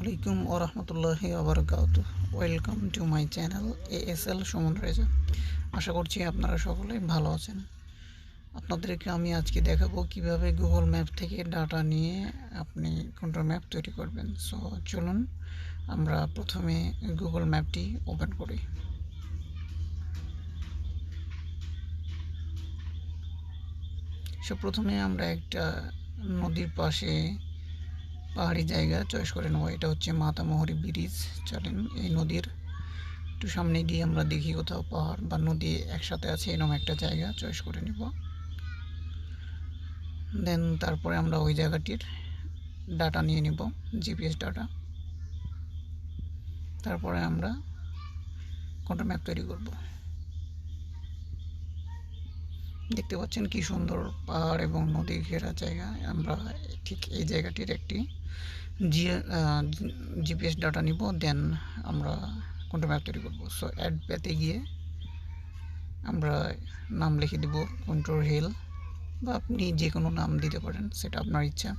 আসসালামু আলাইকুম ওয়া রাহমাতুল্লাহি ওয়া বারাকাতুহু। Welcome to my channel ASL Suman Reza. আশা করছি আপনারা সকলেই ভালো আছেন। আপনাদেরকে আমি আজকে দেখাবো কিভাবে গুগল ম্যাপ থেকে ডাটা নিয়ে আপনি কন্ট্রোল ম্যাপ তৈরি করবেন। সো চলুন আমরা প্রথমে গুগল ম্যাপটি ওপেন করি। প্রথমে আমরা একটা নদীর পাশে পাহাড়ি জায়গা চয়েস করে নেব। এটা হচ্ছে মাতামুহুরী ব্রিজ। চলেন এই নদীর একটু সামনে গিয়ে আমরা দেখি কোথাও পাহাড় বা নদী একসাথে আছে এরকম একটা জায়গা চয়েস করে নিব। দেন তারপরে আমরা ওই জায়গাটির ডাটা নিয়ে নিব, জিপিএস ডাটা। তারপরে আমরা কন্ট্রোল ম্যাপ তৈরি করব। দেখতে পাচ্ছেন কি সুন্দর পাহাড় এবং নদী ঘেরা জায়গা। আমরা ঠিক এই জায়গাটির একটি জিপিএস ডাটা নিব, দেন আমরা কন্ট্রোল ম্যাপ তৈরি করব। সো অ্যাড পেতে গিয়ে আমরা নাম লিখে দেব কন্ট্রোল হিল, বা আপনি যে কোনো নাম দিতে পারেন, সেটা আপনার ইচ্ছা।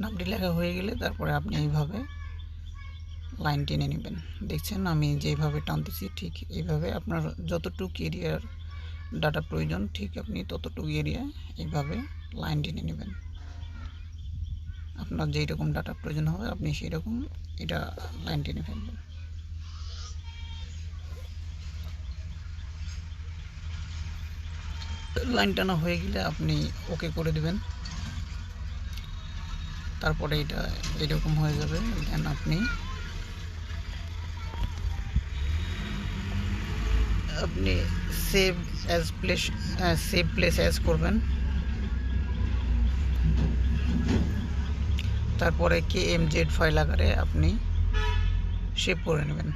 নামটি লেখা হয়ে গেলে তারপরে আপনি এইভাবে লাইন টেনে নেবেন। দেখছেন আমি যেভাবে টানতেছি ঠিক এইভাবে আপনার যতটুকু এরিয়ার ডাটা প্রয়োজন ঠিক আপনি ততটুকু এরিয়ায় এইভাবে লাইন টেনে নেবেন। আপনার যেই রকম ডাটা প্রয়োজন হবে আপনি সেই রকম এটা লাইন টেনে ফেলবেন। লাইন টানা হয়ে গেলে আপনি ওকে করে দেবেন। তারপরে এটা এরকম হয়ে যাবে। দেন আপনি সেভ প্লেস অ্যাজ করবেন। তারপরে KMZ ফাইল আকারে আপনি সেভ করে নেবেন।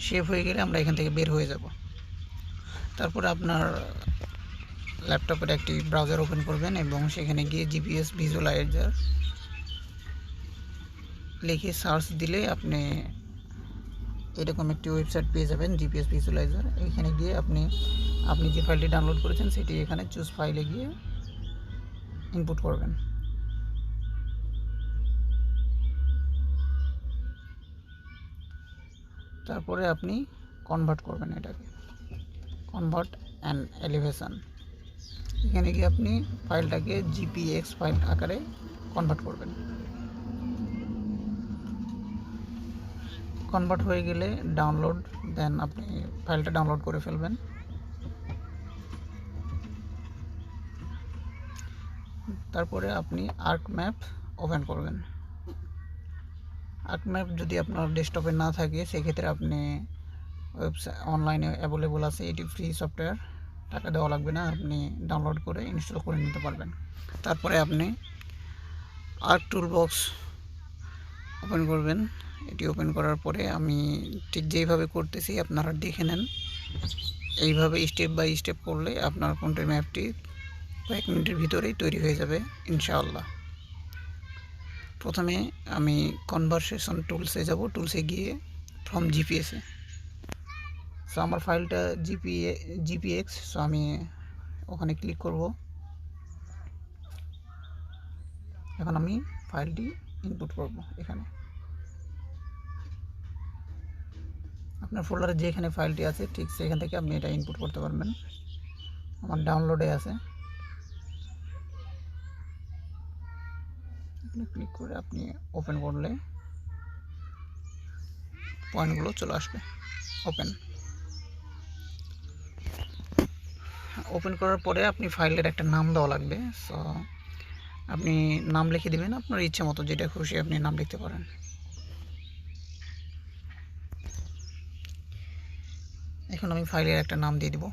সেভ হয়ে গেলে আমরা এখান থেকে বের হয়ে যাব। তারপরে আপনার ল্যাপটপের একটি ব্রাউজার ওপেন করবেন এবং সেখানে গিয়ে জিপিএস ভিজুয়ালাইজার লিখে সার্চ দিলে আপনি এরকম একটি ওয়েবসাইট পেয়ে যাবেন, জিপিএস ভিজুয়ালাইজার। এখানে গিয়ে আপনি যে ফাইলটি ডাউনলোড করেছেন সেটি এখানে চুজ ফাইলে গিয়ে ইনপুট করবেন। তারপরে আপনি কনভার্ট করবেন, এটাকে কনভার্ট অ্যান্ড এলিভেশন। এখানে গিয়ে আপনি ফাইলটাকে জিপিএক্স ফাইল আকারে কনভার্ট করবেন। কনভার্ট হয়ে গেলে ডাউনলোড, দেন আপনি ফাইলটা ডাউনলোড করে ফেলবেন। তারপরে আপনি আর্ক ম্যাপ ওপেন করবেন। আর্ক ম্যাপ যদি আপনার ডেস্কটপে না থাকে সেক্ষেত্রে আপনি ওয়েবসাইট অনলাইনে অ্যাভেলেবল আছে, এটি ফ্রি সফটওয়্যার, টাকা দেওয়া লাগবে না, আপনি ডাউনলোড করে ইনস্টল করে নিতে পারবেন। তারপরে আপনি আর্ক টুলবক্স ওপেন করবেন। এটি ওপেন করার পরে আমি ঠিক যেইভাবে করতেছি আপনারা দেখে নেন। এইভাবে স্টেপ বাই স্টেপ করলে আপনার কন্ট্রোল ম্যাপটি কয়েক মিনিটের ভিতরেই তৈরি হয়ে যাবে ইনশাআল্লাহ। প্রথমে আমি কনভারসেশন টুলসে যাব, টুলসে গিয়ে ফ্রম জিপিএসে। সো আমার ফাইলটা জিপিএক্স, সো আমি ওখানে ক্লিক করব। এখন আমি ফাইলটি ইনপুট করব। এখানে আপনার ফোল্ডারে যেখানে ফাইলটি আছে ঠিক সেখান থেকে আপনি এটা ইনপুট করতে পারবেন। আমার ডাউনলোডে আছে, এখানে ক্লিক করে আপনি ওপেন করলে পয়েন্টগুলো চলে আসবে। ওপেন করার পরে আপনি ফাইলের একটা নাম দেওয়া লাগবে। সো আপনি নাম লিখে দেবেন আপনার ইচ্ছা মতো, যেটা খুশি আপনি নাম লিখতে পারেন। এখন আমি ফাইলের একটা নাম দিয়ে দেব।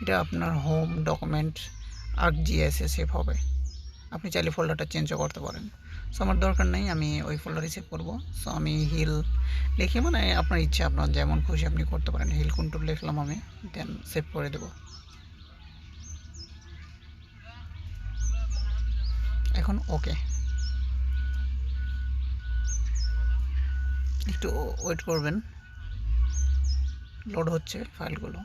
এটা আপনার হোম ডকুমেন্ট ArcGIS এ সেভ হবে। আপনি চাইলে ফোল্ডারটা চেঞ্জও করতে পারেন। সো আমার দরকার নেই, আমি ওই ফোল্ডারে সেভ করব। সো আমি হিল লিখে মানে আপনার ইচ্ছা, আপনার যেমন খুশি আপনি করতে পারেন। হিল কন্ট্রোল লিখলাম আমি, দেন সেভ করে দেব। এখন ওকে, একটু ওয়েট করবেন, লোড হচ্ছে ফাইলগুলো।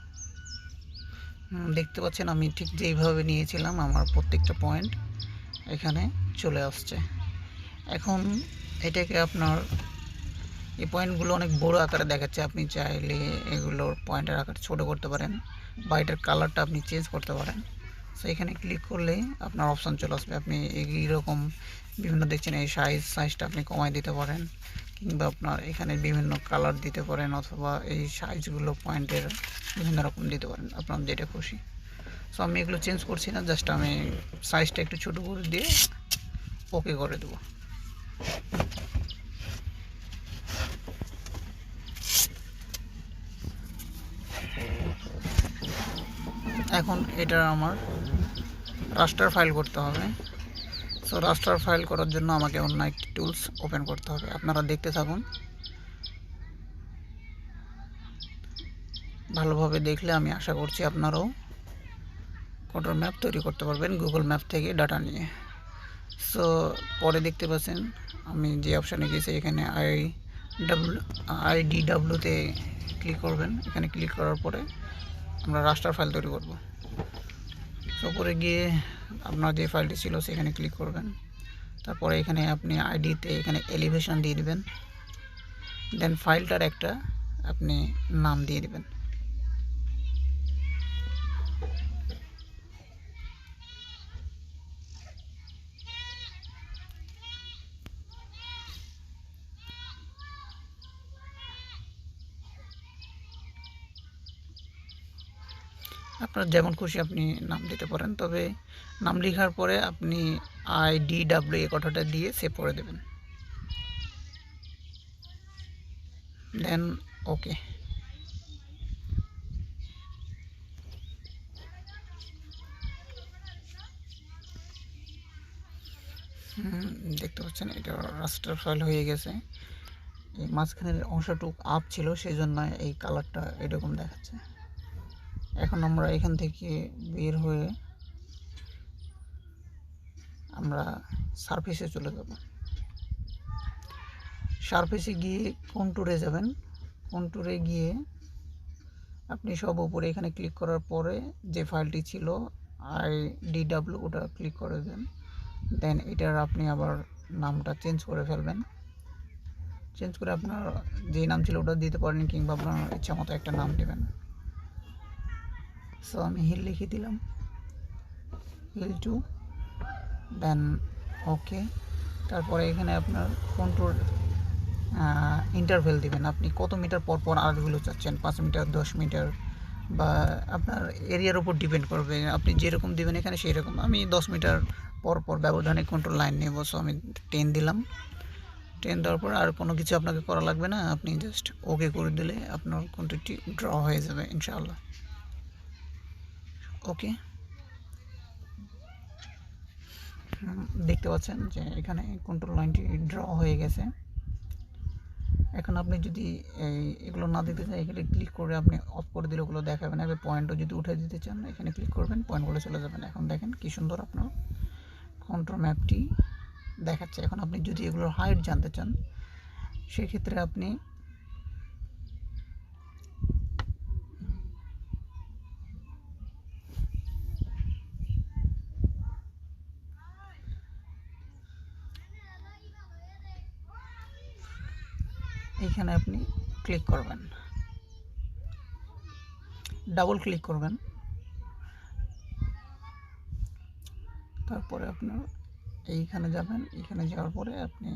দেখতে পাচ্ছেন আমি ঠিক যেইভাবে নিয়েছিলাম আমার প্রত্যেকটা পয়েন্ট এখানে চলে আসছে। এখন এটাকে আপনার এই পয়েন্টগুলো অনেক বড় আকারে দেখাচ্ছে, আপনি চাইলে এগুলোর পয়েন্টের আকার ছোট করতে পারেন বা এটার কালারটা আপনি চেঞ্জ করতে পারেন। সো এখানে ক্লিক করলেই আপনার অপশান চলে আসবে। আপনি এইরকম বিভিন্ন দেখছেন, এই সাইজটা আপনি কমায় দিতে পারেন, কিংবা আপনার এখানে বিভিন্ন কালার দিতে পারেন, অথবা এই সাইজগুলো পয়েন্টের বিভিন্ন রকম দিতে পারেন, আপনার যেটা খুশি। সো আমি এগুলো চেঞ্জ করছি না, জাস্ট আমি সাইজটা একটু ছোটো করে দিয়ে ওকে করে দেবো। এখন এটা আমার রাস্টার ফাইল করতে হবে। সো রাস্টার ফাইল করার জন্য আমাকে অন্য একটি টুলস ওপেন করতে হবে। আপনারা দেখতে থাকুন, ভালোভাবে দেখলে আমি আশা করছি আপনারাও কন্ট্রোল ম্যাপ তৈরি করতে পারবেন গুগল ম্যাপ থেকে ডাটা নিয়ে। সো পরে দেখতে পাচ্ছেন আমি যে অপশানে গেছি, এখানে IDWতে ক্লিক করবেন। এখানে ক্লিক করার পরে আমরা রাস্টার ফাইল তৈরি করব। সো পরে গিয়ে আপনার যে ফাইলটি ছিল সেখানে ক্লিক করবেন। তারপরে এখানে আপনি আইডিতে এখানে এলিভেশন দিয়ে দিবেন, দেন ফাইলটার একটা আপনি নাম দিয়ে দিবেন। আপনার যেমন খুশি আপনি নাম দিতে পারেন, তবে নাম লেখার পরে আপনি IDW এ কথাটা দিয়ে সেভ করে দেবেন, দেন ওকে। দেখতে পাচ্ছেন এটা রাস্টার ফাইল হয়ে গেছে। এই মাঝখানের অংশটুক আপ ছিল, সেই জন্য এই কালারটা এরকম দেখাচ্ছে। এখন আমরা এখান থেকে বের হয়ে আমরা সারফেসে চলে যাব। সারফেসে গিয়ে কন্ট্যুরে যাবেন। কন্ট্যুরে গিয়ে আপনি সব উপরে এখানে ক্লিক করার পরে যে ফাইলটি ছিল IDW ওটা ক্লিক করে দেন, দেন এটার আপনি আবার নামটা চেঞ্জ করে ফেলবেন। চেঞ্জ করে আপনার যে নাম ছিল ওটা দিতে পারেন, কিংবা আপনার ইচ্ছা মতো একটা নাম দেবেন। সো আমি হিল লিখে দিলাম, হিল 2, দেন ওকে। তারপরে এখানে আপনার কন্ট্রোল ইন্টারভেল দিবেন, আপনি কত মিটার পর পর আর্টগুলো চাচ্ছেন, 5 মিটার, 10 মিটার, বা আপনার এরিয়ার উপর ডিপেন্ড করবে, আপনি যেরকম দিবেন এখানে সেই রকম। আমি 10 মিটার পর পর ব্যবধানে কন্ট্রোল লাইন নেব। সো আমি 10 দিলাম। 10 দেওয়ার পর আর কোনো কিছু আপনাকে করা লাগবে না, আপনি জাস্ট ওকে করে দিলে আপনার কন্ট্রোলটি ড্র হয়ে যাবে ইনশাআল্লাহ। ওকে, দেখতে পাচ্ছেন যে এখানে কন্ট্রোল লাইনটি ড্র হয়ে গেছে। এখন আপনি যদি এগুলো না দিতে চান, এখানে ক্লিক করে আপনি অফ করে দিলে ওগুলো দেখাবে না। এবার পয়েন্টও যদি উঠে দিতে চান, এখানে ক্লিক করবেন, পয়েন্টগুলো চলে যাবেন। এখন দেখেন কি সুন্দর আপনার কন্ট্রোল ম্যাপটি দেখাচ্ছে। এখন আপনি যদি এগুলোর হাইট জানতে চান, সেক্ষেত্রে আপনি এইখানে আপনি ক্লিক করবেন, ডাবল ক্লিক করবেন, তারপরে আপনার এইখানে যাবেন। এখানে যাওয়ার পরে আপনি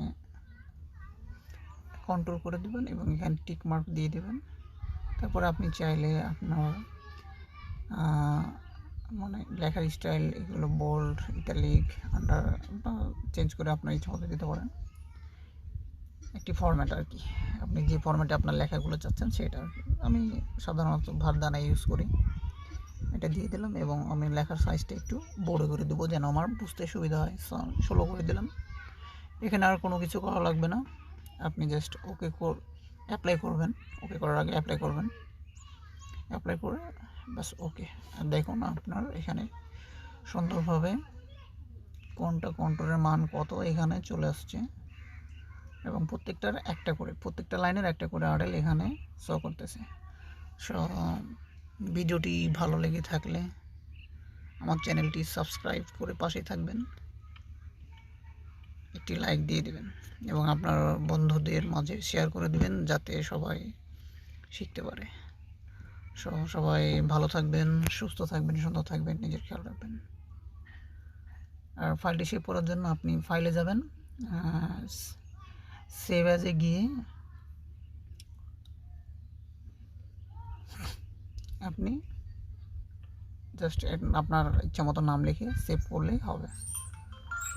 কন্ট্রোল করে দেবেন এবং এখানে টিক মার্ক দিয়ে দেবেন। তারপরে আপনি চাইলে আপনার মানে লেখার স্টাইল এগুলো বোল্ড, ইটালিক, আন্ডার চেঞ্জ করে আপনার ইচ্ছা মতো দিতে পারেন। একটি ফরম্যাট আর কি, আপনি যে ফরম্যাটে আপনার লেখাগুলো চাচ্ছেন সেটা আর কি। আমি সাধারণত ভারদানা ইউজ করি। এটা দিয়ে দিলাম এবং আমি লেখার সাইজটা একটু বড় করে দেবো যেন আমার বুঝতে সুবিধা হয়। 16 করে দিলাম। এখানে আর কোনো কিছু করা লাগবে না, আপনি জাস্ট ওকে অ্যাপ্লাই করবেন। ওকে করার আগে অ্যাপ্লাই করবেন, অ্যাপ্লাই করে বাস ওকে। আর দেখুন আপনার এখানে সুন্দরভাবে কোনটা কন্ট্রোলের মান কত এখানে চলে আসছে এবং প্রত্যেকটা লাইনের একটা করে আড়েল এখানে শো করতেছে। সো ভিডিওটি ভালো লেগে থাকলে আমার চ্যানেলটি সাবস্ক্রাইব করে পাশে থাকবেন, একটি লাইক দিয়ে দেবেন এবং আপনার বন্ধুদের মাঝে শেয়ার করে দিবেন যাতে সবাই শিখতে পারে। সবাই ভালো থাকবেন, সুস্থ থাকবেন, সুন্দর থাকবেন, নিজের খেয়াল রাখবেন। আর ফাইলটি সেভ করার জন্য আপনি ফাইলে যাবেন, সেভ অ্যাজে গিয়ে আপনি জাস্ট আপনার ইচ্ছা মতো নাম লিখে সেভ করলেই হবে।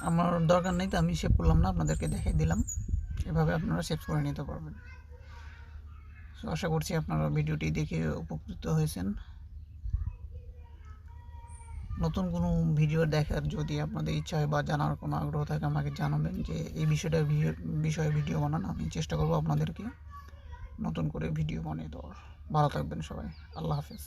আমার দরকার নেই তো আমি সেভ করলাম না, আপনাদেরকে দেখিয়ে দিলাম। এভাবে আপনারা সেভ করে নিতে পারবেন। সো আশা করছি আপনারা ভিডিওটি দেখে উপকৃত হয়েছেন। নতুন কোনো ভিডিও দেখার যদি আপনাদের ইচ্ছা হয় বা জানার কোনো আগ্রহ থাকে আমাকে জানাবেন যে এই বিষয়ে ভিডিও বানান। আমি চেষ্টা করব আপনাদেরকে নতুন করে ভিডিও বানিয়ে দেওয়ার। ভালো থাকবেন সবাই, আল্লাহ হাফেজ।